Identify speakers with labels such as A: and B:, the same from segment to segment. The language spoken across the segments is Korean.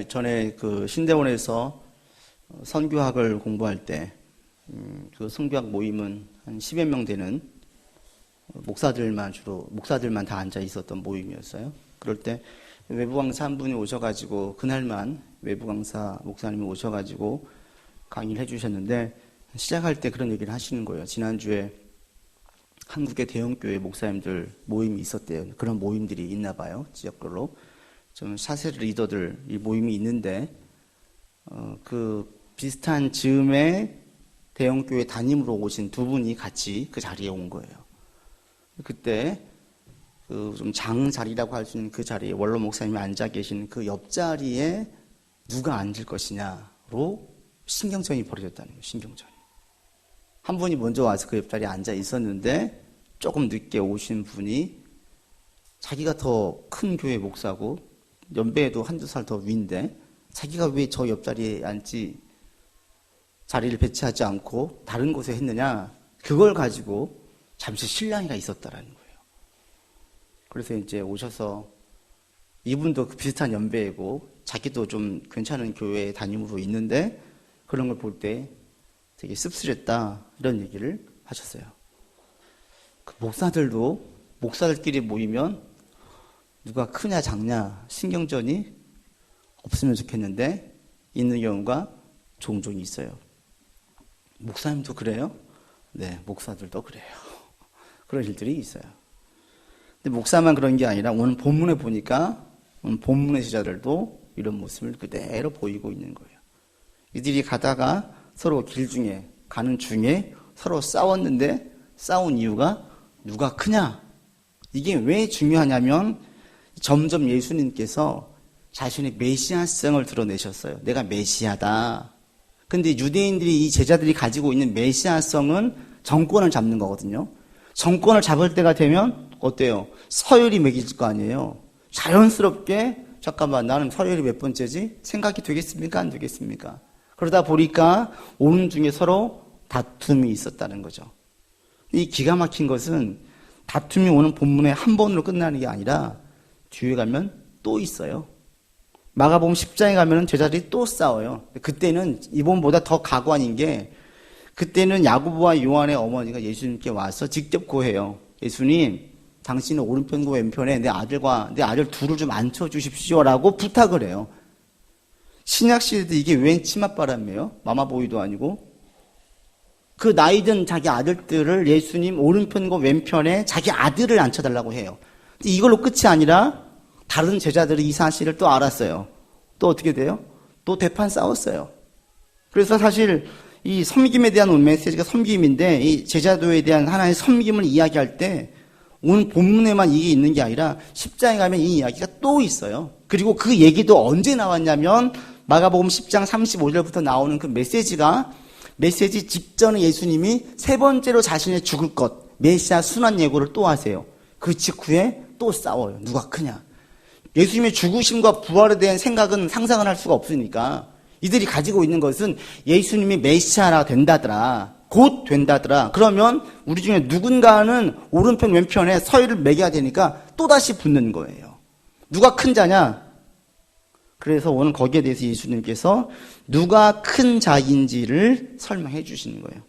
A: 전에 그 신대원에서 선교학을 공부할 때, 그 선교학 모임은 한 10여 명 되는 목사들만 다 앉아 있었던 모임이었어요. 그럴 때 외부 강사 한 분이 오셔가지고, 그날만 외부 강사 목사님이 오셔가지고 강의를 해주셨는데, 시작할 때 그런 얘기를 하시는 거예요. 지난주에 한국의 대형교회 목사님들 모임이 있었대요. 그런 모임들이 있나 봐요. 지역별로. 좀 샤셀 리더들 이 모임이 있는데, 그 비슷한 즈음에 대형교회 담임으로 오신 두 분이 같이 그 자리에 온 거예요. 그때 그 좀 장자리라고 할 수 있는 그 자리에 원로 목사님이 앉아 계신 그 옆자리에 누가 앉을 것이냐로 신경전이 벌어졌다는 거예요. 신경전이. 한 분이 먼저 와서 그 옆자리에 앉아 있었는데 조금 늦게 오신 분이 자기가 더 큰 교회 목사고 연배에도 한두 살 더 위인데 자기가 왜 저 옆자리에 앉지 자리를 배치하지 않고 다른 곳에 했느냐, 그걸 가지고 잠시 실랑이가 있었다라는 거예요. 그래서 이제 오셔서 이분도 비슷한 연배이고 자기도 좀 괜찮은 교회 담임으로 있는데 그런 걸 볼 때 되게 씁쓸했다, 이런 얘기를 하셨어요. 그 목사들끼리 모이면 누가 크냐 작냐 신경전이 없으면 좋겠는데 있는 경우가 종종 있어요. 목사님도 그래요? 네, 목사들도 그래요. 그런 일들이 있어요. 근데 목사만 그런 게 아니라 오늘 본문에 보니까 오늘 본문의 제자들도 이런 모습을 그대로 보이고 있는 거예요. 이들이 가다가 서로 가는 중에 서로 싸웠는데 싸운 이유가 누가 크냐? 이게 왜 중요하냐면 점점 예수님께서 자신의 메시아성을 드러내셨어요. 내가 메시아다. 근데 유대인들이, 이 제자들이 가지고 있는 메시아성은 정권을 잡는 거거든요. 정권을 잡을 때가 되면 어때요? 서열이 매겨질 거 아니에요. 자연스럽게 잠깐만, 나는 서열이 몇 번째지? 생각이 되겠습니까? 안 되겠습니까? 그러다 보니까 오는 중에 서로 다툼이 있었다는 거죠. 이 기가 막힌 것은 다툼이 오는 본문에 한 번으로 끝나는 게 아니라 뒤에 가면 또 있어요. 마가복음 10장에 가면 제자들이 또 싸워요. 그때는 이번보다 더 가관인 게, 그때는 야고보와 요한의 어머니가 예수님께 와서 직접 고해요. 예수님, 당신은 오른편과 왼편에 내 아들 둘을 좀 앉혀주십시오라고 부탁을 해요. 신약시대도 이게 웬 치맛바람이에요? 마마보이도 아니고. 그 나이든 자기 아들들을 예수님 오른편과 왼편에 자기 아들을 앉혀달라고 해요. 이걸로 끝이 아니라 다른 제자들이 이 사실을 또 알았어요. 또 어떻게 돼요? 또 대판 싸웠어요. 그래서 사실 이 섬김에 대한 메시지가 섬김인데, 이 제자도에 대한 하나의 섬김을 이야기할 때 오늘 본문에만 이게 있는 게 아니라 10장에 가면 이 이야기가 또 있어요. 그리고 그 얘기도 언제 나왔냐면 마가복음 10장 35절부터 나오는 그 메시지 직전에 예수님이 세 번째로 자신의 죽을 것, 메시아 순환 예고를 또 하세요. 그 직후에 또 싸워요. 누가 크냐. 예수님의 죽으심과 부활에 대한 생각은 상상을 할 수가 없으니까 이들이 가지고 있는 것은 예수님이 메시아라 된다더라, 곧 된다더라. 그러면 우리 중에 누군가는 오른편 왼편에 서열을 매겨야 되니까 또다시 붙는 거예요. 누가 큰 자냐? 그래서 오늘 거기에 대해서 예수님께서 누가 큰 자인지를 설명해 주시는 거예요.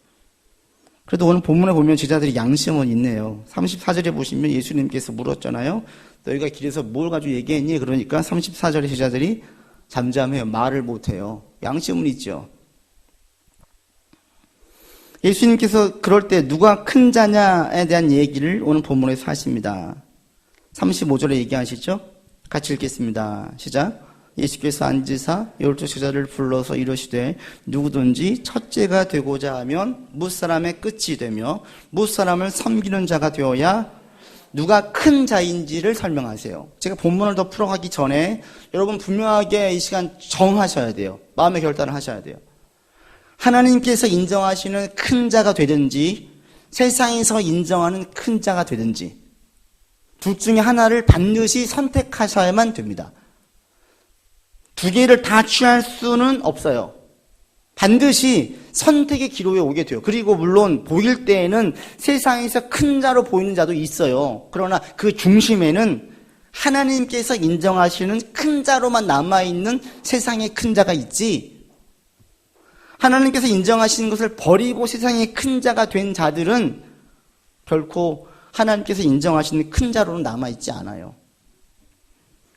A: 그래도 오늘 본문에 보면 제자들이 양심은 있네요. 34절에 보시면 예수님께서 물었잖아요. 너희가 길에서 뭘 가지고 얘기했니? 그러니까 34절에 제자들이 잠잠해요. 말을 못해요. 양심은 있죠. 예수님께서 그럴 때 누가 큰 자냐에 대한 얘기를 오늘 본문에서 하십니다. 35절에 얘기하시죠? 같이 읽겠습니다. 시작. 예수께서 앉으사 12 제자를 불러서 이르시되 누구든지 첫째가 되고자 하면 무사람의 끝이 되며 무사람을 섬기는 자가 되어야 누가 큰 자인지를 설명하세요. 제가 본문을 더 풀어가기 전에 여러분 분명하게 이 시간 정하셔야 돼요. 마음의 결단을 하셔야 돼요. 하나님께서 인정하시는 큰 자가 되든지 세상에서 인정하는 큰 자가 되든지 둘 중에 하나를 반드시 선택하셔야만 됩니다. 두 개를 다 취할 수는 없어요. 반드시 선택의 기로에 오게 돼요. 그리고 물론 보일 때에는 세상에서 큰 자로 보이는 자도 있어요. 그러나 그 중심에는 하나님께서 인정하시는 큰 자로만 남아있는 세상의 큰 자가 있지, 하나님께서 인정하시는 것을 버리고 세상의 큰 자가 된 자들은 결코 하나님께서 인정하시는 큰 자로는 남아있지 않아요.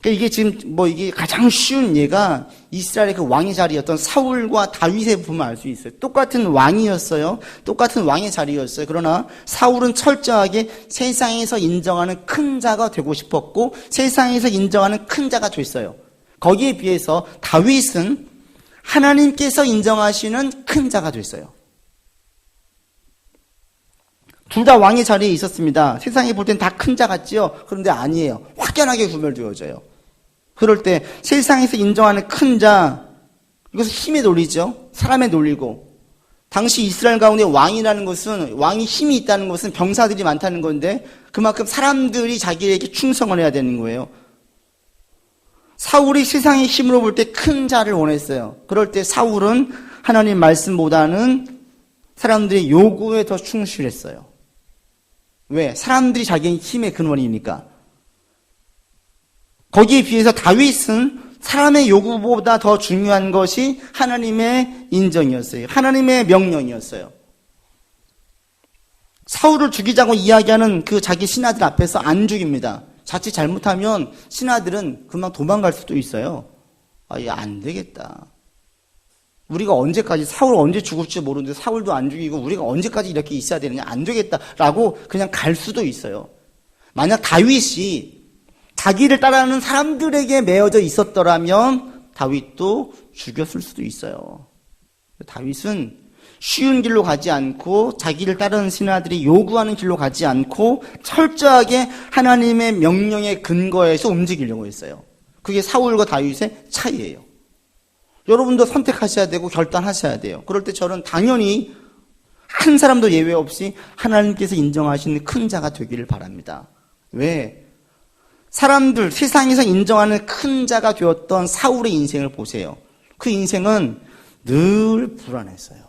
A: 그러니까 이게 지금 이게 가장 쉬운 예가 이스라엘의 그 왕의 자리였던 사울과 다윗의 보면 알 수 있어요. 똑같은 왕이었어요. 똑같은 왕의 자리였어요. 그러나 사울은 철저하게 세상에서 인정하는 큰 자가 되고 싶었고 세상에서 인정하는 큰 자가 됐어요. 거기에 비해서 다윗은 하나님께서 인정하시는 큰 자가 됐어요. 둘 다 왕의 자리에 있었습니다. 세상에 볼 땐 다 큰 자 같지요? 그런데 아니에요. 확연하게 구별되어져요. 그럴 때 세상에서 인정하는 큰 자, 이것은 힘의 논리죠. 사람의 논리고. 당시 이스라엘 가운데 왕이라는 것은, 왕이 힘이 있다는 것은 병사들이 많다는 건데 그만큼 사람들이 자기에게 충성을 해야 되는 거예요. 사울이 세상의 힘으로 볼 때 큰 자를 원했어요. 그럴 때 사울은 하나님 말씀보다는 사람들의 요구에 더 충실했어요. 왜? 사람들이 자기의 힘의 근원이니까. 거기에 비해서 다윗은 사람의 요구보다 더 중요한 것이 하나님의 인정이었어요. 하나님의 명령이었어요. 사울을 죽이자고 이야기하는 그 자기 신하들 앞에서 안 죽입니다. 자칫 잘못하면 신하들은 금방 도망갈 수도 있어요. 안 되겠다. 우리가 언제까지, 사울 언제 죽을지 모르는데 사울도 안 죽이고 우리가 언제까지 이렇게 있어야 되느냐, 안 되겠다라고 그냥 갈 수도 있어요. 만약 다윗이 자기를 따라하는 사람들에게 매어져 있었더라면 다윗도 죽였을 수도 있어요. 다윗은 쉬운 길로 가지 않고 자기를 따르는 신하들이 요구하는 길로 가지 않고 철저하게 하나님의 명령의 근거에서 움직이려고 했어요. 그게 사울과 다윗의 차이예요. 여러분도 선택하셔야 되고 결단하셔야 돼요. 그럴 때 저는 당연히 한 사람도 예외 없이 하나님께서 인정하시는 큰 자가 되기를 바랍니다. 왜? 사람들, 세상에서 인정하는 큰 자가 되었던 사울의 인생을 보세요. 그 인생은 늘 불안했어요.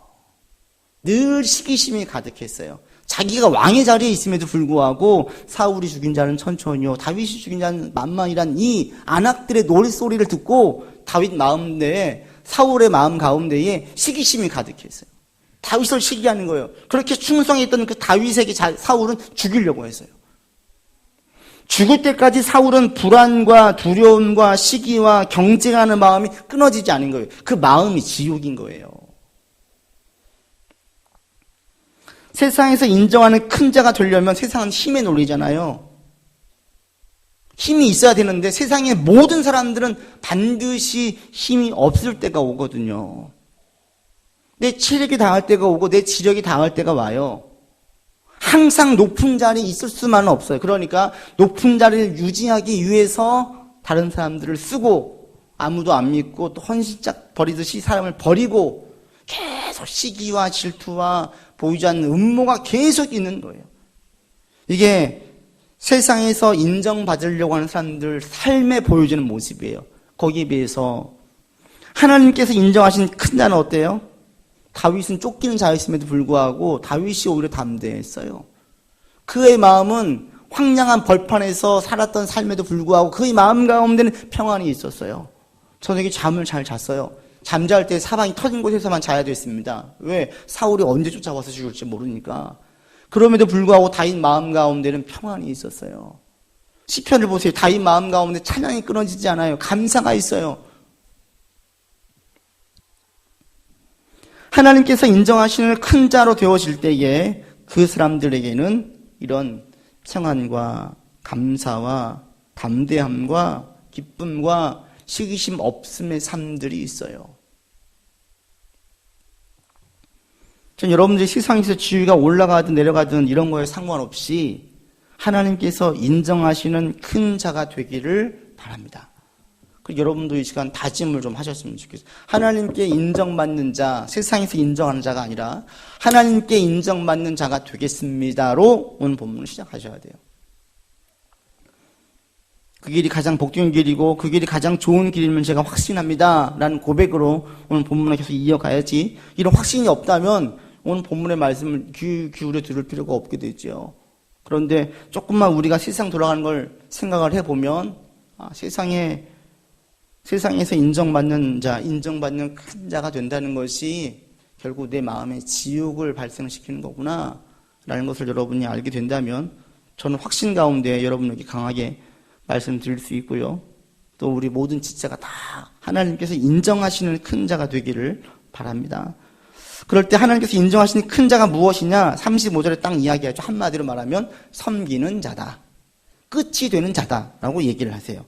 A: 늘 시기심이 가득했어요. 자기가 왕의 자리에 있음에도 불구하고 사울이 죽인 자는 천천히요, 다윗이 죽인 자는 만만이란 이 안악들의 노랫소리를 듣고 다윗 마음 내에, 사울의 마음 가운데에 시기심이 가득했어요. 다윗을 시기하는 거예요. 그렇게 충성했던 그 다윗에게 사울은 죽이려고 했어요. 죽을 때까지 사울은 불안과 두려움과 시기와 경쟁하는 마음이 끊어지지 않은 거예요. 그 마음이 지옥인 거예요. 세상에서 인정하는 큰 자가 되려면 세상은 힘의 논리잖아요. 힘이 있어야 되는데 세상의 모든 사람들은 반드시 힘이 없을 때가 오거든요. 내 체력이 당할 때가 오고 내 지력이 당할 때가 와요. 항상 높은 자리에 있을 수만은 없어요. 그러니까 높은 자리를 유지하기 위해서 다른 사람들을 쓰고 아무도 안 믿고 또 헌신짝 버리듯이 사람을 버리고 계속 시기와 질투와 보이지 않는 음모가 계속 있는 거예요. 이게 세상에서 인정받으려고 하는 사람들 삶에 보여지는 모습이에요. 거기에 비해서 하나님께서 인정하신 큰 자는 어때요? 다윗은 쫓기는 자였음에도 불구하고 다윗이 오히려 담대했어요. 그의 마음은 황량한 벌판에서 살았던 삶에도 불구하고 그의 마음 가운데는 평안이 있었어요. 저녁에 잠을 잘 잤어요. 잠잘 때 사방이 터진 곳에서만 자야 됐습니다. 왜? 사울이 언제 쫓아와서 죽을지 모르니까. 그럼에도 불구하고 다윗 마음 가운데는 평안이 있었어요. 시편을 보세요. 다윗 마음 가운데 찬양이 끊어지지 않아요. 감사가 있어요. 하나님께서 인정하시는 큰 자로 되어질 때에 그 사람들에게는 이런 평안과 감사와 담대함과 기쁨과 시기심 없음의 삶들이 있어요. 전 여러분들이 세상에서 지위가 올라가든 내려가든 이런 거에 상관없이 하나님께서 인정하시는 큰 자가 되기를 바랍니다. 여러분도 이 시간 다짐을 좀 하셨으면 좋겠어요. 하나님께 인정받는 자, 세상에서 인정하는 자가 아니라 하나님께 인정받는 자가 되겠습니다로 오늘 본문을 시작하셔야 돼요. 그 길이 가장 복된 길이고 그 길이 가장 좋은 길이면 제가 확신합니다 라는 고백으로 오늘 본문을 계속 이어가야지, 이런 확신이 없다면 오늘 본문의 말씀을 귀 기울여 들을 필요가 없게 되죠. 그런데 조금만 우리가 세상 돌아가는 걸 생각을 해보면 세상에서 인정받는 큰 자가 된다는 것이 결국 내 마음에 지옥을 발생시키는 거구나 라는 것을 여러분이 알게 된다면 저는 확신 가운데 여러분에게 강하게 말씀드릴 수 있고요. 또 우리 모든 지체가 다 하나님께서 인정하시는 큰 자가 되기를 바랍니다. 그럴 때 하나님께서 인정하시는 큰 자가 무엇이냐? 35절에 딱 이야기하죠. 한마디로 말하면 섬기는 자다. 끝이 되는 자다라고 얘기를 하세요.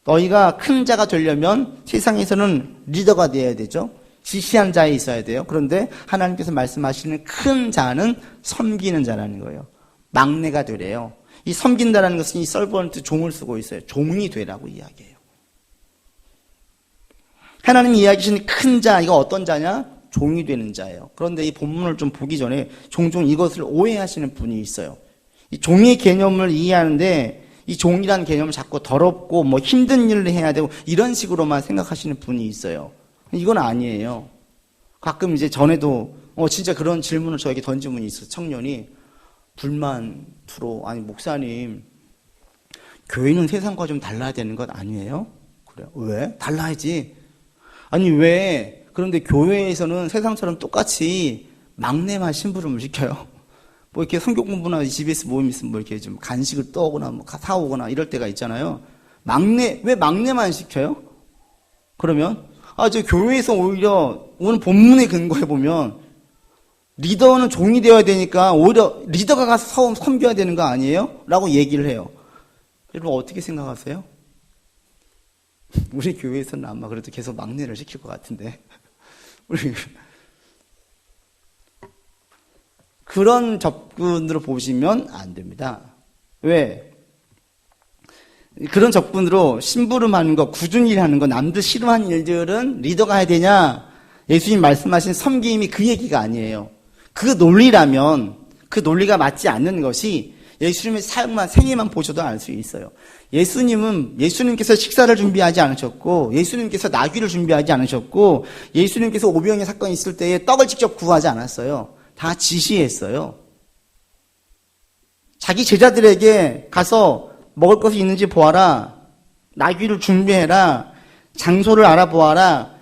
A: 너희가 큰 자가 되려면 세상에서는 리더가 되어야 되죠. 지시한 자에 있어야 돼요. 그런데 하나님께서 말씀하시는 큰 자는 섬기는 자라는 거예요. 막내가 되래요. 이 섬긴다라는 것은 이 서번트 종을 쓰고 있어요. 종이 되라고 이야기해요. 하나님이 이야기하시는 큰 자, 이거 어떤 자냐? 종이 되는 자예요. 그런데 이 본문을 좀 보기 전에 종종 이것을 오해하시는 분이 있어요. 이 종의 개념을 이해하는데 이 종이라는 개념을 자꾸 더럽고 뭐 힘든 일을 해야 되고 이런 식으로만 생각하시는 분이 있어요. 이건 아니에요. 가끔 이제 전에도 진짜 그런 질문을 저에게 던진 분이 있어요. 청년이 불만투로 아니 목사님 교회는 세상과 좀 달라야 되는 것 아니에요? 그래요. 왜? 달라야지. 아니 왜? 그런데 교회에서는 세상처럼 똑같이 막내만 심부름을 시켜요. 뭐 이렇게 성경 공부나 GBS 모임 있으면 뭐 이렇게 좀 간식을 떠오거나 뭐 사오거나 이럴 때가 있잖아요. 왜 막내만 시켜요? 그러면 저 교회에서 오히려 오늘 본문에 근거해 보면 리더는 종이 되어야 되니까 오히려 리더가 가서 섬겨야 되는 거 아니에요? 라고 얘기를 해요. 여러분 어떻게 생각하세요? 우리 교회에서는 아마 그래도 계속 막내를 시킬 것 같은데 우리 그런 접근으로 보시면 안 됩니다. 왜? 그런 접근으로 심부름하는 거, 꾸준히 하는 거, 남들 싫어하는 일들은 리더가 해야 되냐? 예수님 말씀하신 섬김이 그 얘기가 아니에요. 그 논리라면 그 논리가 맞지 않는 것이 예수님의 사역만 생애만 보셔도 알 수 있어요. 예수님께서 식사를 준비하지 않으셨고 예수님께서 나귀를 준비하지 않으셨고 예수님께서 오병이어 사건이 있을 때에 떡을 직접 구하지 않았어요. 다 지시했어요. 자기 제자들에게 가서 먹을 것이 있는지 보아라. 나귀를 준비해라. 장소를 알아보아라.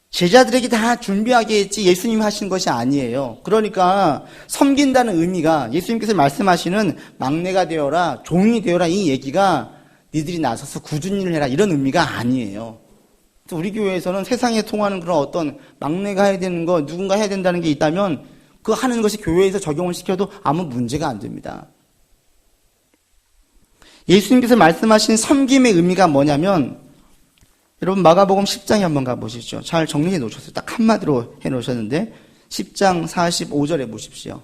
A: 제자들에게 다 준비하게 했지 예수님이 하신 것이 아니에요. 그러니까 섬긴다는 의미가 예수님께서 말씀하시는 막내가 되어라, 종이 되어라 이 얘기가 니들이 나서서 굳은 일을 해라 이런 의미가 아니에요. 우리 교회에서는 세상에 통하는 그런 어떤 막내가 해야 되는 거, 누군가 해야 된다는 게 있다면 그 하는 것이 교회에서 적용을 시켜도 아무 문제가 안 됩니다. 예수님께서 말씀하신 섬김의 의미가 뭐냐면 여러분 마가복음 10장에 한번 가보시죠. 잘 정리해 놓으셨어요. 딱 한마디로 해 놓으셨는데 10장 45절에 보십시오.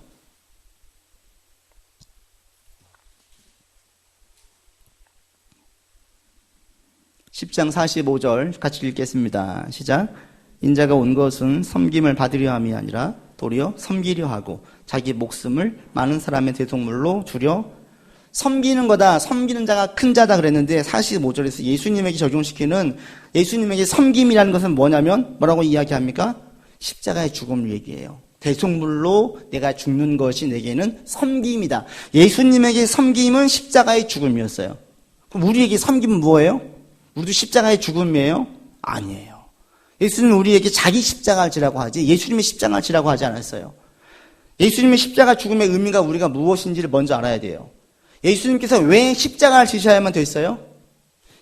A: 10장 45절 같이 읽겠습니다. 시작. 인자가 온 것은 섬김을 받으려 함이 아니라 도리어 섬기려 하고 자기 목숨을 많은 사람의 대속물로 주려 섬기는 거다. 섬기는 자가 큰 자다 그랬는데 45절에서 예수님에게 적용시키는 예수님에게 섬김이라는 것은 뭐냐면 뭐라고 이야기합니까? 십자가의 죽음을 얘기해요. 대속물로 내가 죽는 것이 내게는 섬김이다. 예수님에게 섬김은 십자가의 죽음이었어요. 그럼 우리에게 섬김은 뭐예요? 우리도 십자가의 죽음이에요? 아니에요. 예수님은 우리에게 자기 십자가를 지라고 하지 예수님의 십자가를 지라고 하지 않았어요. 예수님의 십자가 죽음의 의미가 우리가 무엇인지를 먼저 알아야 돼요. 예수님께서 왜 십자가를 지셔야만 됐어요?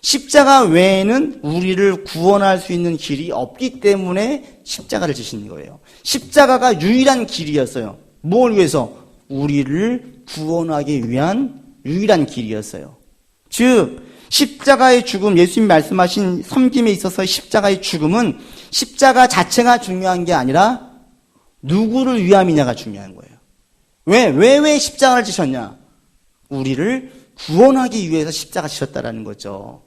A: 십자가 외에는 우리를 구원할 수 있는 길이 없기 때문에 십자가를 지신 거예요. 십자가가 유일한 길이었어요. 뭘 위해서? 우리를 구원하기 위한 유일한 길이었어요. 즉 십자가의 죽음, 예수님이 말씀하신 섬김에 있어서 십자가의 죽음은 십자가 자체가 중요한 게 아니라 누구를 위함이냐가 중요한 거예요. 왜 십자가를 지셨냐? 우리를 구원하기 위해서 십자가 지셨다라는 거죠.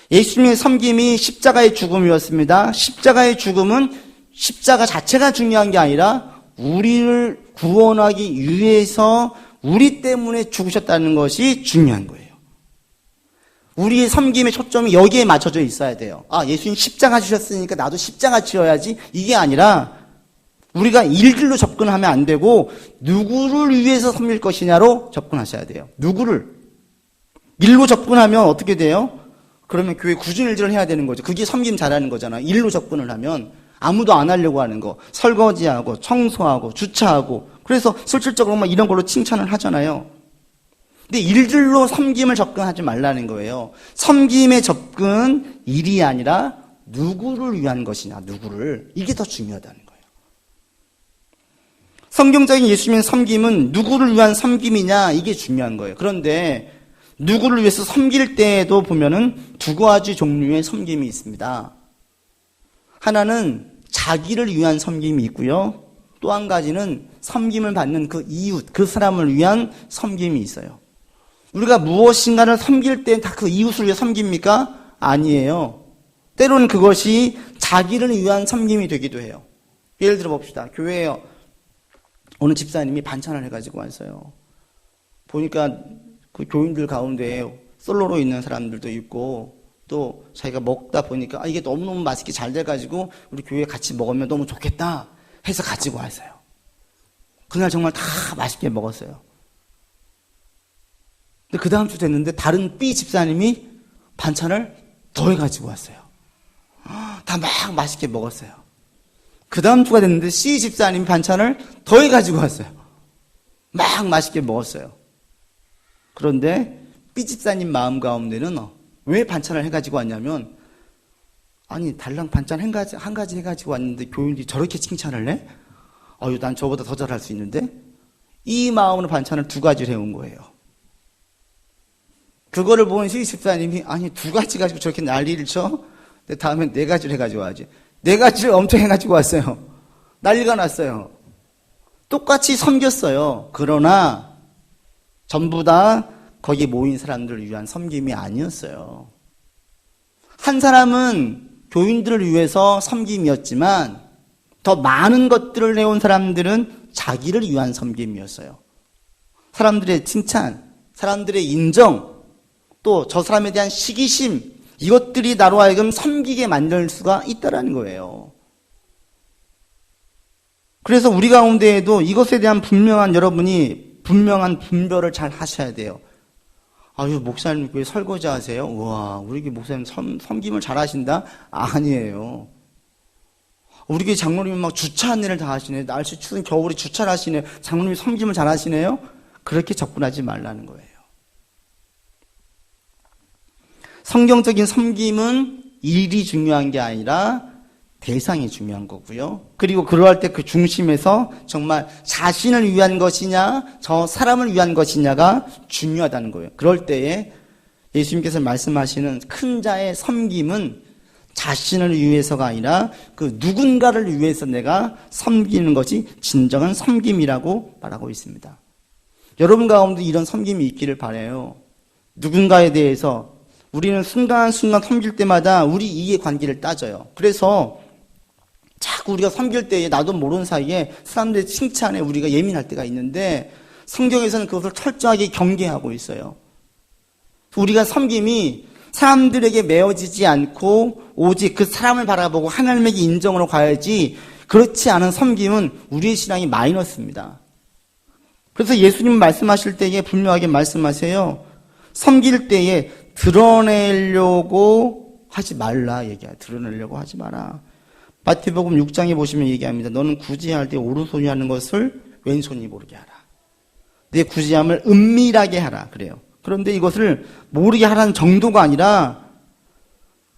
A: 예수님의 섬김이 십자가의 죽음이었습니다. 십자가의 죽음은 십자가 자체가 중요한 게 아니라 우리를 구원하기 위해서 우리 때문에 죽으셨다는 것이 중요한 거예요. 우리의 섬김의 초점이 여기에 맞춰져 있어야 돼요. 예수님 십자가 지셨으니까 나도 십자가 지어야지 이게 아니라 우리가 일들로 접근하면 안 되고 누구를 위해서 섬길 것이냐로 접근하셔야 돼요. 누구를. 일로 접근하면 어떻게 돼요? 그러면 교회 구준일들을 해야 되는 거죠. 그게 섬김 잘하는 거잖아. 일로 접근을 하면 아무도 안 하려고 하는 거. 설거지하고 청소하고 주차하고. 그래서 실질적으로 막 이런 걸로 칭찬을 하잖아요. 근데 일들로 섬김을 접근하지 말라는 거예요. 섬김의 접근, 일이 아니라 누구를 위한 것이냐, 누구를. 이게 더 중요하다는 거예요. 성경적인 예수님의 섬김은 누구를 위한 섬김이냐, 이게 중요한 거예요. 그런데 누구를 위해서 섬길 때에도 보면은 두 가지 종류의 섬김이 있습니다. 하나는 자기를 위한 섬김이 있고요. 또 한 가지는 섬김을 받는 그 이웃, 그 사람을 위한 섬김이 있어요. 우리가 무엇인가를 섬길 때 다 그 이웃을 위해 섬깁니까? 아니에요. 때로는 그것이 자기를 위한 섬김이 되기도 해요. 예를 들어 봅시다. 교회에 어느 집사님이 반찬을 해가지고 왔어요. 보니까 그 교인들 가운데 솔로로 있는 사람들도 있고 또 자기가 먹다 보니까 이게 너무너무 맛있게 잘 돼가지고 우리 교회에 같이 먹으면 너무 좋겠다 해서 가지고 왔어요. 그날 정말 다 맛있게 먹었어요. 근데 그 다음 주 됐는데 다른 B 집사님이 반찬을 더해가지고 왔어요. 다 막 맛있게 먹었어요. 그 다음 주가 됐는데 C 집사님이 반찬을 더해가지고 왔어요. 막 맛있게 먹었어요. 그런데 B 집사님 마음 가운데는 왜 반찬을 해가지고 왔냐면 아니 달랑 반찬 한 가지 해가지고 왔는데 교인들이 저렇게 칭찬을 해? 난 저보다 더 잘할 수 있는데? 이 마음으로 반찬을 두 가지를 해온 거예요. 그거를 본 C 집사님이 아니 두 가지 가지고 저렇게 난리를 쳐? 근데 다음엔 네 가지를 해가지고 와야지. 네 가지를 엄청 해가지고 왔어요. 난리가 났어요. 똑같이 섬겼어요. 그러나 전부 다 거기 모인 사람들을 위한 섬김이 아니었어요. 한 사람은 교인들을 위해서 섬김이었지만 더 많은 것들을 해온 사람들은 자기를 위한 섬김이었어요. 사람들의 칭찬, 사람들의 인정, 또 저 사람에 대한 시기심, 이것들이 나로 하여금 섬기게 만들 수가 있다는 거예요. 그래서 우리 가운데에도 이것에 대한 여러분이 분명한 분별을 잘 하셔야 돼요. 목사님 왜 설거지 하세요? 우와, 우리 교회 목사님 섬김을 잘 하신다? 아니에요. 우리 교회 장로님이 막 주차한 일을 다 하시네. 날씨 추운 겨울에 주차를 하시네. 장로님이 섬김을 잘 하시네요? 그렇게 접근하지 말라는 거예요. 성경적인 섬김은 일이 중요한 게 아니라 대상이 중요한 거고요. 그리고 그러할 때 그 중심에서 정말 자신을 위한 것이냐, 저 사람을 위한 것이냐가 중요하다는 거예요. 그럴 때에 예수님께서 말씀하시는 큰 자의 섬김은 자신을 위해서가 아니라 그 누군가를 위해서 내가 섬기는 것이 진정한 섬김이라고 말하고 있습니다. 여러분 가운데 이런 섬김이 있기를 바라요. 누군가에 대해서 우리는 순간순간 섬길 때마다 우리 이해관계를 따져요. 그래서 자꾸 우리가 섬길 때에 나도 모르는 사이에 사람들의 칭찬에 우리가 예민할 때가 있는데 성경에서는 그것을 철저하게 경계하고 있어요. 우리가 섬김이 사람들에게 메어지지 않고 오직 그 사람을 바라보고 하나님에게 인정으로 가야지, 그렇지 않은 섬김은 우리의 신앙이 마이너스입니다. 그래서 예수님 말씀하실 때에 분명하게 말씀하세요. 섬길 때에 드러내려고 하지 말라 얘기해요. 드러내려고 하지 마라. 마태복음 6장에 보시면 얘기합니다. 너는 구제할 때 오른손이 하는 것을 왼손이 모르게 하라. 내 구제함을 은밀하게 하라. 그래요. 그런데 이것을 모르게 하라는 정도가 아니라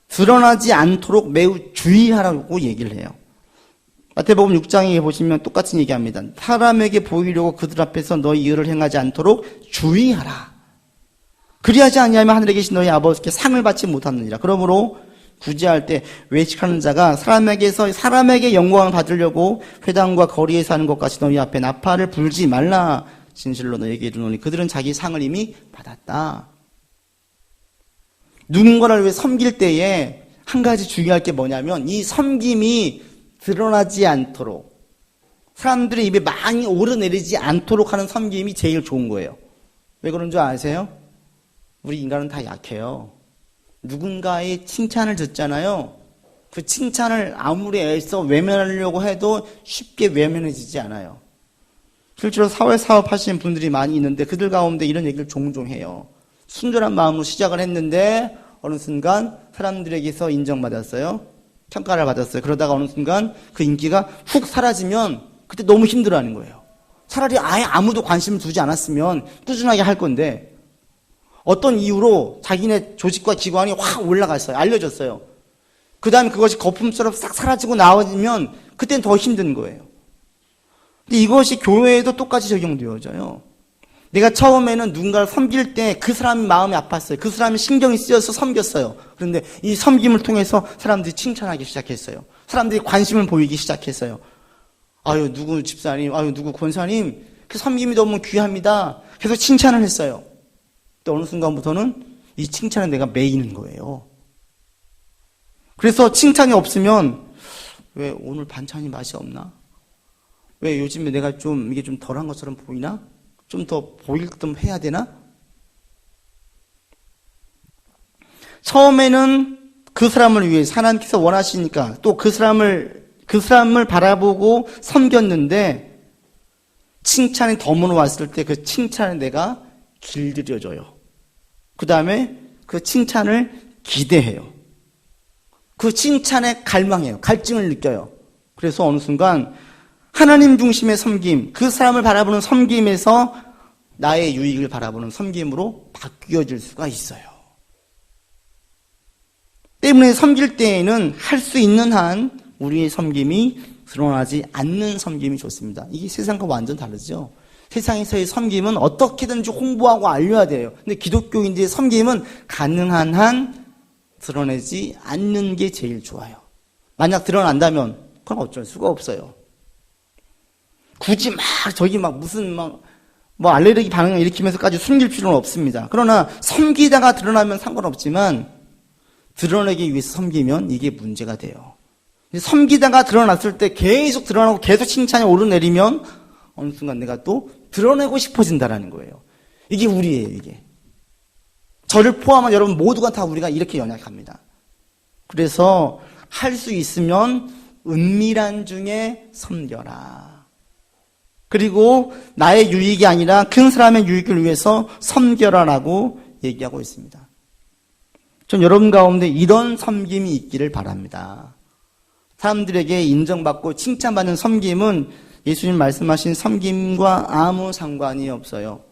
A: 드러나지 않도록 매우 주의하라고 얘기를 해요. 마태복음 6장에 보시면 똑같은 얘기합니다. 사람에게 보이려고 그들 앞에서 너희 일을 행하지 않도록 주의하라. 그리하지 아니하면 하늘에 계신 너희 아버지께 상을 받지 못하느니라. 그러므로 구제할 때 외식하는 자가 사람에게 영광을 받으려고 회당과 거리에서 하는 것 같이 너희 앞에 나팔을 불지 말라. 진실로 너희에게 이르노니 그들은 자기 상을 이미 받았다. 누군가를 위해 섬길 때에 한 가지 중요할 게 뭐냐면 이 섬김이 드러나지 않도록, 사람들의 입에 많이 오르내리지 않도록 하는 섬김이 제일 좋은 거예요. 왜 그런 줄 아세요? 우리 인간은 다 약해요. 누군가의 칭찬을 듣잖아요. 그 칭찬을 아무리 애써 외면하려고 해도 쉽게 외면해지지 않아요. 실제로 사회사업 하시는 분들이 많이 있는데 그들 가운데 이런 얘기를 종종 해요. 순전한 마음으로 시작을 했는데 어느 순간 사람들에게서 인정받았어요. 평가를 받았어요. 그러다가 어느 순간 그 인기가 훅 사라지면 그때 너무 힘들어하는 거예요. 차라리 아예 아무도 관심을 두지 않았으면 꾸준하게 할 건데 어떤 이유로 자기네 조직과 기관이 확 올라갔어요. 알려졌어요. 그 다음에 그것이 거품처럼 싹 사라지고 나와지면 그때는 더 힘든 거예요. 근데 이것이 교회에도 똑같이 적용되어져요. 내가 처음에는 누군가를 섬길 때 그 사람이 마음이 아팠어요. 그 사람이 신경이 쓰여서 섬겼어요. 그런데 이 섬김을 통해서 사람들이 칭찬하기 시작했어요. 사람들이 관심을 보이기 시작했어요. 아유, 누구 집사님, 아유, 누구 권사님, 그 섬김이 너무 귀합니다. 계속 칭찬을 했어요. 또 어느 순간부터는 이 칭찬에 내가 매이는 거예요. 그래서 칭찬이 없으면 왜 오늘 반찬이 맛이 없나? 왜 요즘에 내가 좀 이게 좀 덜한 것처럼 보이나? 좀 더 보일 듯 해야 되나? 처음에는 그 사람을 위해서 하나님께서 원하시니까 또 그 사람을 바라보고 섬겼는데 칭찬이 덤으로 왔을 때 그 칭찬에 내가 길들여져요. 그 다음에 그 칭찬을 기대해요. 그 칭찬에 갈망해요. 갈증을 느껴요. 그래서 어느 순간 하나님 중심의 섬김, 그 사람을 바라보는 섬김에서 나의 유익을 바라보는 섬김으로 바뀌어질 수가 있어요. 때문에 섬길 때에는 할 수 있는 한 우리의 섬김이 드러나지 않는 섬김이 좋습니다. 이게 세상과 완전 다르죠. 세상에서의 섬김은 어떻게든지 홍보하고 알려야 돼요. 근데 기독교인들의 섬김은 가능한 한 드러내지 않는 게 제일 좋아요. 만약 드러난다면 그건 어쩔 수가 없어요. 굳이 무슨 알레르기 반응을 일으키면서까지 숨길 필요는 없습니다. 그러나 섬기다가 드러나면 상관없지만 드러내기 위해서 섬기면 이게 문제가 돼요. 섬기다가 드러났을 때 계속 드러나고 계속 칭찬이 오르내리면 어느 순간 내가 또 드러내고 싶어진다라는 거예요. 이게 우리예요, 이게. 저를 포함한 여러분 모두가 다 우리가 이렇게 연약합니다. 그래서 할 수 있으면 은밀한 중에 섬겨라. 그리고 나의 유익이 아니라 큰 사람의 유익을 위해서 섬겨라라고 얘기하고 있습니다. 전 여러분 가운데 이런 섬김이 있기를 바랍니다. 사람들에게 인정받고 칭찬받는 섬김은 예수님 말씀하신 섬김과 아무 상관이 없어요.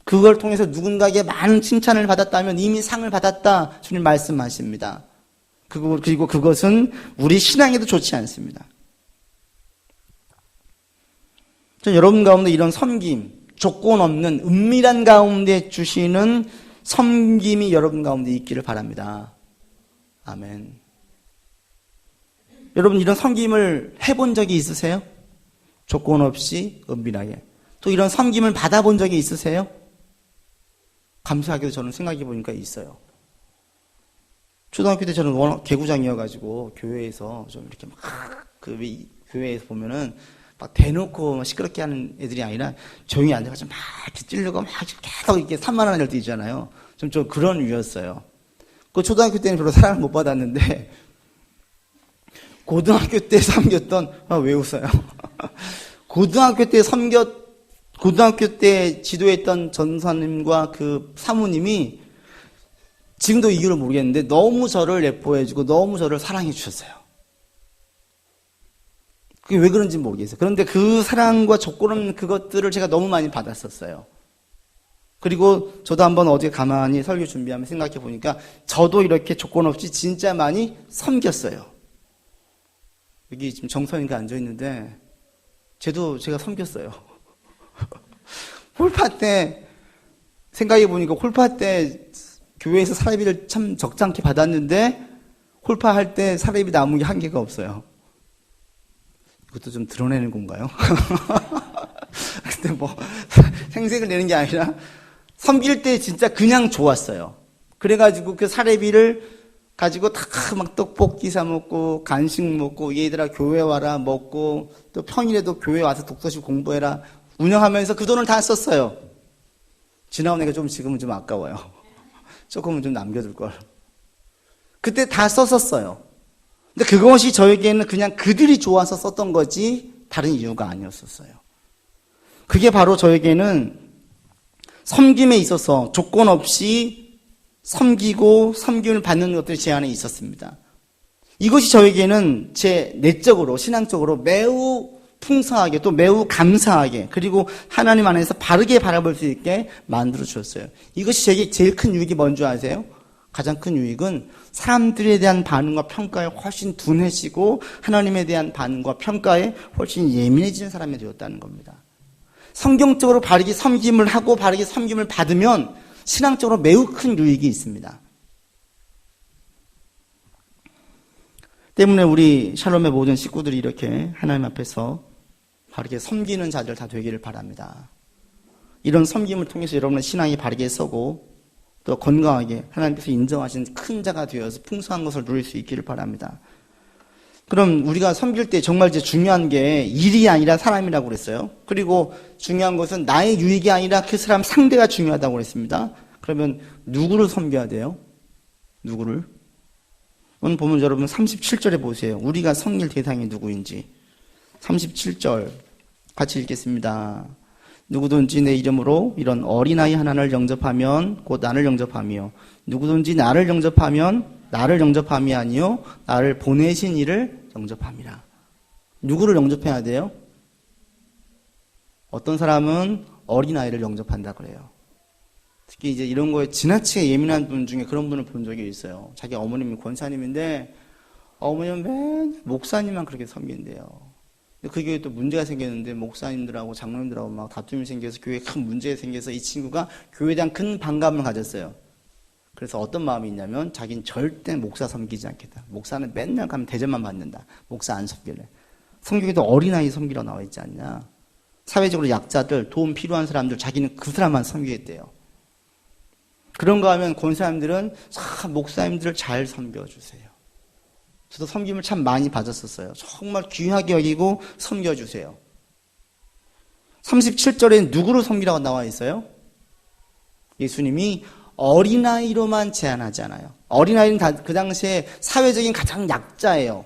A: 그걸 통해서 누군가에게 많은 칭찬을 받았다면 이미 상을 받았다 주님 말씀하십니다. 그리고 그것은 우리 신앙에도 좋지 않습니다. 전 여러분 가운데 이런 섬김, 조건 없는 은밀한 가운데 주시는 섬김이 여러분 가운데 있기를 바랍니다. 아멘. 여러분 이런 섬김을 해본 적이 있으세요? 조건 없이 은밀하게. 또 이런 섬김을 받아본 적이 있으세요? 감사하게도 저는 생각해 보니까 있어요. 초등학교 때 저는 워낙 개구장이어가지고 교회에서 좀 이렇게 교회에서 보면은 막 대놓고 시끄럽게 하는 애들이 아니라 조용히 앉아가지고 막 이렇게 찌르고 막 계속 이렇게 산만한 애들 있잖아요. 좀 그런 유였어요. 그 초등학교 때는 별로 사랑을 못 받았는데 고등학교 때 섬겼던 왜 웃어요? 고등학교 때 지도했던 전사님과 그 사모님이 지금도 이유를 모르겠는데 너무 저를 예뻐해주고 너무 저를 사랑해 주셨어요. 그게 왜 그런지 모르겠어요. 그런데 그 사랑과 조건 없는 그것들을 제가 너무 많이 받았었어요. 그리고 저도 한번 어제 가만히 설교 준비하면 생각해 보니까 저도 이렇게 조건 없이 진짜 많이 섬겼어요. 여기 지금 정선이가 앉아있는데 제가 섬겼어요. 홀파 때 생각해 보니까 홀파 때 교회에서 사례비를 참 적잖게 받았는데 홀파할 때 사례비 남은 게 한 개가 없어요. 이것도 좀 드러내는 건가요? 근데 생색을 내는 게 아니라 섬길 때 진짜 그냥 좋았어요. 그래가지고 그 사례비를 가지고 다 막 떡볶이 사 먹고 간식 먹고 얘들아 교회 와라 먹고 또 평일에도 교회 와서 독서실 공부해라 운영하면서 그 돈을 다 썼어요. 지나온 애가 지금은 좀 아까워요. 조금은 좀 남겨둘 걸. 그때 다 썼었어요. 근데 그것이 저에게는 그냥 그들이 좋아서 썼던 거지 다른 이유가 아니었었어요. 그게 바로 저에게는 섬김에 있어서 조건 없이 섬기고 섬김을 받는 것들이 제 안에 있었습니다. 이것이 저에게는 제 내적으로 신앙적으로 매우 풍성하게 또 매우 감사하게 그리고 하나님 안에서 바르게 바라볼 수 있게 만들어 주셨어요. 이것이 제게 제일 큰 유익이 뭔지 아세요? 가장 큰 유익은 사람들에 대한 반응과 평가에 훨씬 둔해지고 하나님에 대한 반응과 평가에 훨씬 예민해지는 사람이 되었다는 겁니다. 성경적으로 바르게 섬김을 하고 바르게 섬김을 받으면 신앙적으로 매우 큰 유익이 있습니다. 때문에 우리 샬롬의 모든 식구들이 이렇게 하나님 앞에서 바르게 섬기는 자들 다 되기를 바랍니다. 이런 섬김을 통해서 여러분의 신앙이 바르게 서고 또 건강하게 하나님께서 인정하신 큰 자가 되어서 풍성한 것을 누릴 수 있기를 바랍니다. 그럼 우리가 섬길 때 정말 이제 중요한 게 일이 아니라 사람이라고 그랬어요. 그리고 중요한 것은 나의 유익이 아니라 그 사람 상대가 중요하다고 그랬습니다. 그러면 누구를 섬겨야 돼요? 누구를? 오늘 보면 여러분 37절에 보세요. 우리가 섬길 대상이 누구인지. 37절 같이 읽겠습니다. 누구든지 내 이름으로 이런 어린아이 하나를 영접하면 곧 나를 영접하며 누구든지 나를 영접하면 나를 영접함이 아니요 나를 보내신 이를 영접함이라. 누구를 영접해야 돼요? 어떤 사람은 어린아이를 영접한다 그래요. 특히 이제 이런 거에 지나치게 예민한 분 중에 그런 분을 본 적이 있어요. 자기 어머님이 권사님인데 어머님은 맨 목사님만 그렇게 섬긴대요. 그 교회에 또 문제가 생겼는데 목사님들하고 장로님들하고 막 다툼이 생겨서 교회에 큰 문제가 생겨서 이 친구가 교회에 대한 큰 반감을 가졌어요. 그래서 어떤 마음이 있냐면 자기는 절대 목사 섬기지 않겠다. 목사는 맨날 가면 대접만 받는다. 목사 안 섬길래. 성경에도 어린아이 섬기러 나와 있지 않냐. 사회적으로 약자들, 도움 필요한 사람들 자기는 그 사람만 섬기겠대요. 그런가 하면 권사님들은 목사님들을 잘 섬겨주세요. 저도 섬김을 참 많이 받았었어요. 정말 귀하게 여기고 섬겨주세요. 37절에 누구를 섬기라고 나와 있어요? 예수님이 어린아이로만 제한하지 않아요. 어린아이는 그 당시에 사회적인 가장 약자예요.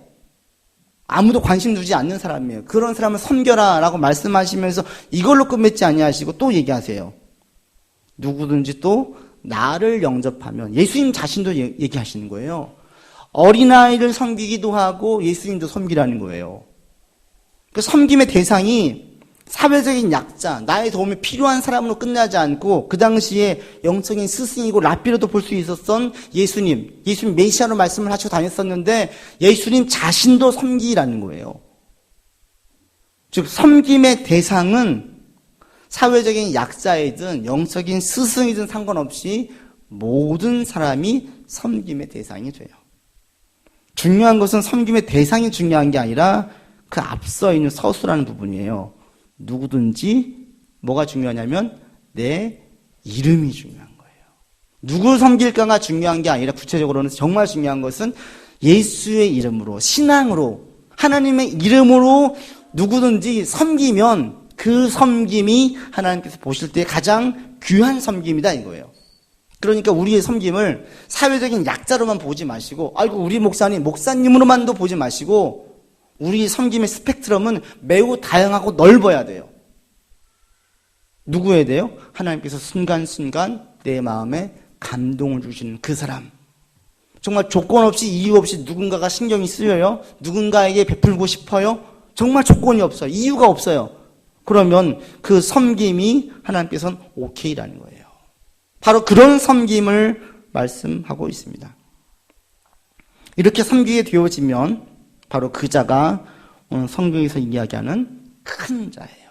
A: 아무도 관심 두지 않는 사람이에요. 그런 사람을 섬겨라 라고 말씀하시면서 이걸로 끝맺지 아니하시고 또 얘기하세요. 누구든지 또 나를 영접하면 예수님 자신도 얘기하시는 거예요. 어린아이를 섬기기도 하고 예수님도 섬기라는 거예요. 그 섬김의 대상이 사회적인 약자, 나의 도움이 필요한 사람으로 끝나지 않고 그 당시에 영적인 스승이고 랍비로도 볼 수 있었던 예수님 메시아로 말씀을 하시고 다녔었는데 예수님 자신도 섬기라는 거예요. 즉 섬김의 대상은 사회적인 약자이든 영적인 스승이든 상관없이 모든 사람이 섬김의 대상이 돼요. 중요한 것은 섬김의 대상이 중요한 게 아니라 그 앞서 있는 서술하는 부분이에요. 누구든지 뭐가 중요하냐면 내 이름이 중요한 거예요. 누구를 섬길까가 중요한 게 아니라 구체적으로는 정말 중요한 것은 예수의 이름으로 신앙으로 하나님의 이름으로 누구든지 섬기면 그 섬김이 하나님께서 보실 때 가장 귀한 섬김이다 이거예요. 그러니까 우리의 섬김을 사회적인 약자로만 보지 마시고 아이고 우리 목사님으로만도 보지 마시고 우리 섬김의 스펙트럼은 매우 다양하고 넓어야 돼요. 누구에 돼요? 하나님께서 순간순간 내 마음에 감동을 주시는 그 사람. 정말 조건 없이 이유 없이 누군가가 신경이 쓰여요. 누군가에게 베풀고 싶어요. 정말 조건이 없어요. 이유가 없어요. 그러면 그 섬김이 하나님께서는 오케이라는 거예요. 바로 그런 섬김을 말씀하고 있습니다. 이렇게 섬기게 되어지면 바로 그 자가 오늘 성경에서 이야기하는 큰 자예요.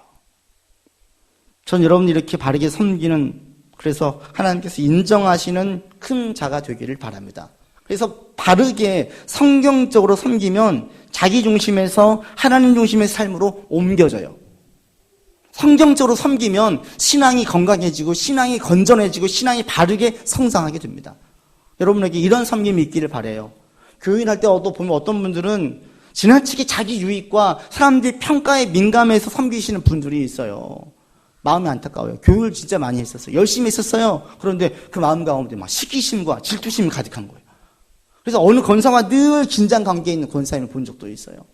A: 전 여러분이 이렇게 바르게 섬기는 그래서 하나님께서 인정하시는 큰 자가 되기를 바랍니다. 그래서 바르게 성경적으로 섬기면 자기 중심에서 하나님 중심의 삶으로 옮겨져요. 성경적으로 섬기면 신앙이 건강해지고 신앙이 건전해지고 신앙이 바르게 성장하게 됩니다. 여러분에게 이런 섬김이 있기를 바라요. 교인할 때 보면 어떤 분들은 지나치게 자기 유익과 사람들의 평가에 민감해서 섬기시는 분들이 있어요. 마음이 안타까워요. 교육을 진짜 많이 했었어요. 열심히 했었어요. 그런데 그 마음 가운데 막 시기심과 질투심이 가득한 거예요. 그래서 어느 권사와 늘 긴장 관계에 있는 권사님을 본 적도 있어요.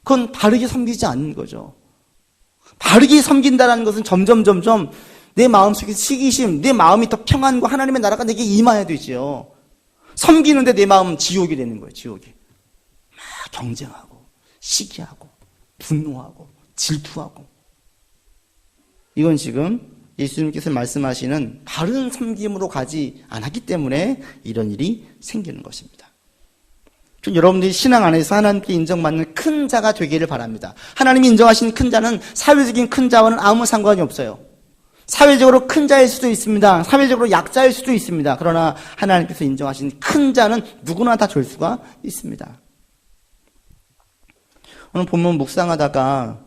A: 그건 바르게 섬기지 않는 거죠. 바르게 섬긴다는 것은 점점 내 마음속에 시기심, 내 마음이 더 평안과 하나님의 나라가 내게 임해야 되지요. 섬기는데 내 마음은 지옥이 되는 거예요. 지옥이. 막 경쟁하고 시기하고 분노하고 질투하고. 이건 지금 예수님께서 말씀하시는 바른 섬김으로 가지 않았기 때문에 이런 일이 생기는 것입니다. 여러분들이 신앙 안에서 하나님께 인정받는 큰 자가 되기를 바랍니다. 하나님이 인정하신 큰 자는 사회적인 큰 자와는 아무 상관이 없어요. 사회적으로 큰 자일 수도 있습니다. 사회적으로 약자일 수도 있습니다. 그러나 하나님께서 인정하신 큰 자는 누구나 다 될 수가 있습니다. 오늘 본문 묵상하다가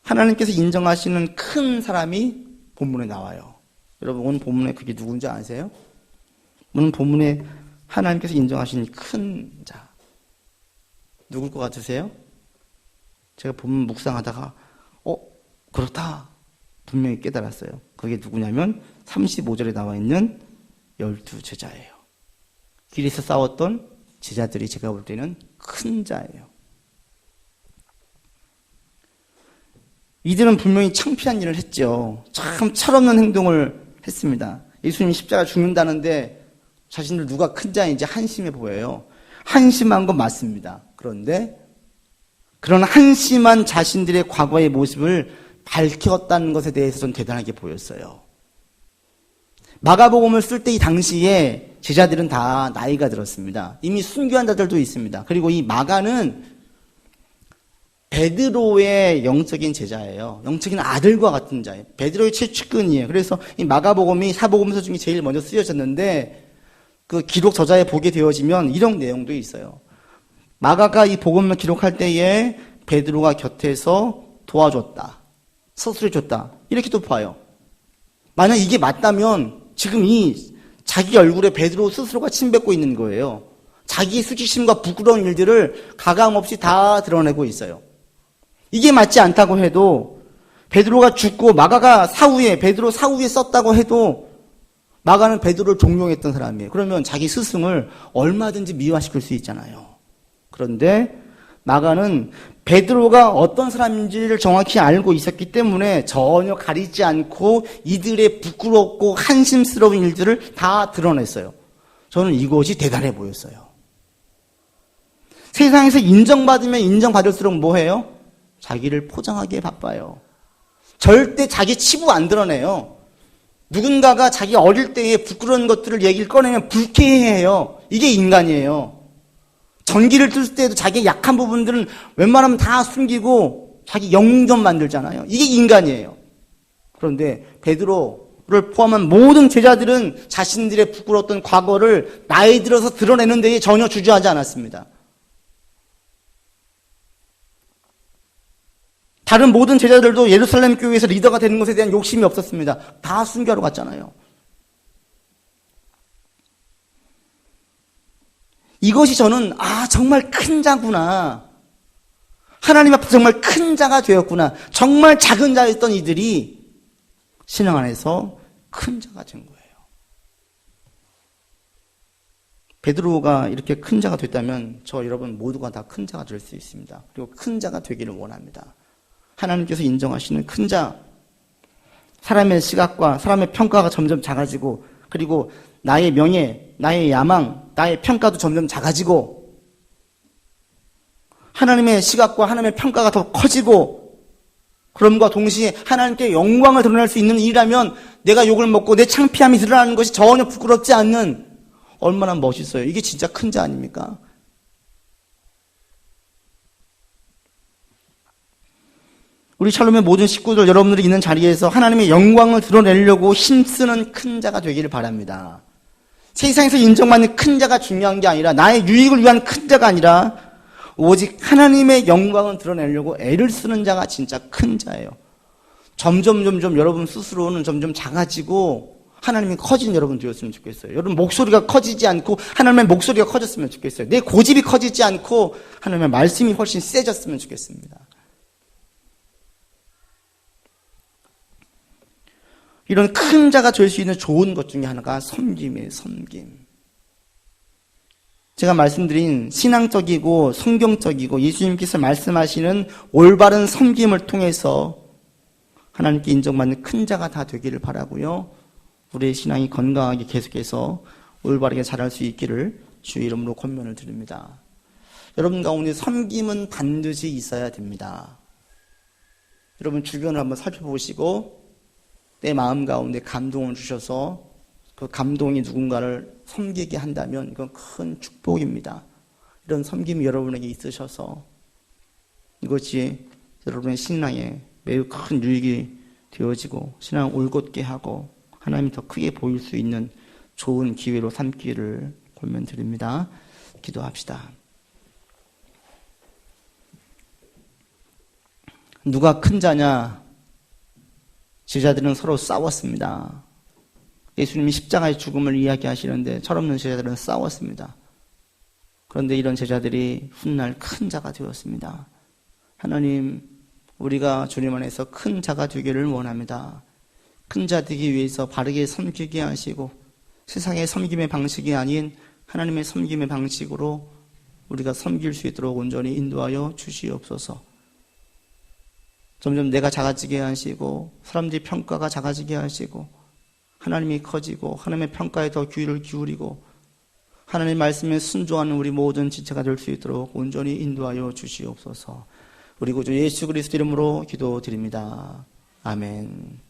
A: 하나님께서 인정하시는 큰 사람이 본문에 나와요. 여러분 오늘 본문에 그게 누군지 아세요? 오늘 본문에 하나님께서 인정하신 큰 자 누굴 것 같으세요? 제가 본문 묵상하다가 그렇다 분명히 깨달았어요. 그게 누구냐면 35절에 나와 있는 12 제자예요. 길에서 싸웠던 제자들이 제가 볼 때는 큰 자예요. 이들은 분명히 창피한 일을 했죠. 참 철없는 행동을 했습니다. 예수님이 십자가 죽는다는데 자신들 누가 큰 자인지 한심해 보여요. 한심한 건 맞습니다. 그런데 그런 한심한 자신들의 과거의 모습을 밝혔다는 것에 대해서 좀 대단하게 보였어요. 마가복음을 쓸 때 이 당시에 제자들은 다 나이가 들었습니다. 이미 순교한 자들도 있습니다. 그리고 이 마가는 베드로의 영적인 제자예요. 영적인 아들과 같은 자예요. 베드로의 최측근이에요. 그래서 이 마가복음이 사복음서 중에 제일 먼저 쓰여졌는데 그 기록 저자에 보게 되어지면 이런 내용도 있어요. 마가가 이 복음을 기록할 때에 베드로가 곁에서 도와줬다. 서술해줬다. 이렇게도 봐요. 만약 이게 맞다면 지금 이 자기 얼굴에 베드로 스스로가 침 뱉고 있는 거예요. 자기의 수치심과 부끄러운 일들을 가감없이 다 드러내고 있어요. 이게 맞지 않다고 해도 베드로가 죽고 마가가 사후에 베드로 사후에 썼다고 해도 마가는 베드로를 종용했던 사람이에요. 그러면 자기 스승을 얼마든지 미화시킬 수 있잖아요. 그런데 마가는 베드로가 어떤 사람인지를 정확히 알고 있었기 때문에 전혀 가리지 않고 이들의 부끄럽고 한심스러운 일들을 다 드러냈어요. 저는 이것이 대단해 보였어요. 세상에서 인정받으면 인정받을수록 뭐해요? 자기를 포장하기에 바빠요. 절대 자기 치부 안 드러내요. 누군가가 자기 어릴 때의 부끄러운 것들을 얘기를 꺼내면 불쾌해해요. 이게 인간이에요. 전기를 틀 때도 자기의 약한 부분들은 웬만하면 다 숨기고 자기 영웅 만들잖아요. 이게 인간이에요. 그런데 베드로를 포함한 모든 제자들은 자신들의 부끄러웠던 과거를 나이 들어서 드러내는 데에 전혀 주저하지 않았습니다. 다른 모든 제자들도 예루살렘 교회에서 리더가 되는 것에 대한 욕심이 없었습니다. 다 순교하러 갔잖아요. 이것이 저는 정말 큰 자구나. 하나님 앞에 정말 큰 자가 되었구나. 정말 작은 자였던 이들이 신앙 안에서 큰 자가 된 거예요. 베드로가 이렇게 큰 자가 됐다면 저 여러분 모두가 다 큰 자가 될 수 있습니다. 그리고 큰 자가 되기를 원합니다. 하나님께서 인정하시는 큰 자, 사람의 시각과 사람의 평가가 점점 작아지고 그리고 나의 명예, 나의 야망, 나의 평가도 점점 작아지고 하나님의 시각과 하나님의 평가가 더 커지고 그럼과 동시에 하나님께 영광을 드러낼 수 있는 일이라면 내가 욕을 먹고 내 창피함이 드러나는 것이 전혀 부끄럽지 않는 얼마나 멋있어요. 이게 진짜 큰 자 아닙니까? 우리 샬롬의 모든 식구들 여러분들이 있는 자리에서 하나님의 영광을 드러내려고 힘쓰는 큰 자가 되기를 바랍니다. 세상에서 인정받는 큰 자가 중요한 게 아니라 나의 유익을 위한 큰 자가 아니라 오직 하나님의 영광을 드러내려고 애를 쓰는 자가 진짜 큰 자예요. 점점 여러분 스스로는 점점 작아지고 하나님이 커진 여러분 되었으면 좋겠어요. 여러분 목소리가 커지지 않고 하나님의 목소리가 커졌으면 좋겠어요. 내 고집이 커지지 않고 하나님의 말씀이 훨씬 세졌으면 좋겠습니다. 이런 큰 자가 될 수 있는 좋은 것 중에 하나가 섬김이에요. 섬김. 제가 말씀드린 신앙적이고 성경적이고 예수님께서 말씀하시는 올바른 섬김을 통해서 하나님께 인정받는 큰 자가 다 되기를 바라고요. 우리의 신앙이 건강하게 계속해서 올바르게 자랄 수 있기를 주의 이름으로 권면을 드립니다. 여러분 가운데 섬김은 반드시 있어야 됩니다. 여러분 주변을 한번 살펴보시고 내 마음 가운데 감동을 주셔서 그 감동이 누군가를 섬기게 한다면 이건 큰 축복입니다. 이런 섬김이 여러분에게 있으셔서 이것이 여러분의 신앙에 매우 큰 유익이 되어지고 신앙을 올곧게 하고 하나님이 더 크게 보일 수 있는 좋은 기회로 삼기를 권면드립니다. 기도합시다. 누가 큰 자냐? 제자들은 서로 싸웠습니다. 예수님이 십자가의 죽음을 이야기하시는데 철없는 제자들은 싸웠습니다. 그런데 이런 제자들이 훗날 큰 자가 되었습니다. 하나님, 우리가 주님 안에서 큰 자가 되기를 원합니다. 큰 자 되기 위해서 바르게 섬기게 하시고 세상의 섬김의 방식이 아닌 하나님의 섬김의 방식으로 우리가 섬길 수 있도록 온전히 인도하여 주시옵소서. 점점 내가 작아지게 하시고 사람들의 평가가 작아지게 하시고 하나님이 커지고 하나님의 평가에 더 귀를 기울이고 하나님의 말씀에 순종하는 우리 모든 지체가 될 수 있도록 온전히 인도하여 주시옵소서. 우리 구주 예수 그리스도 이름으로 기도드립니다. 아멘.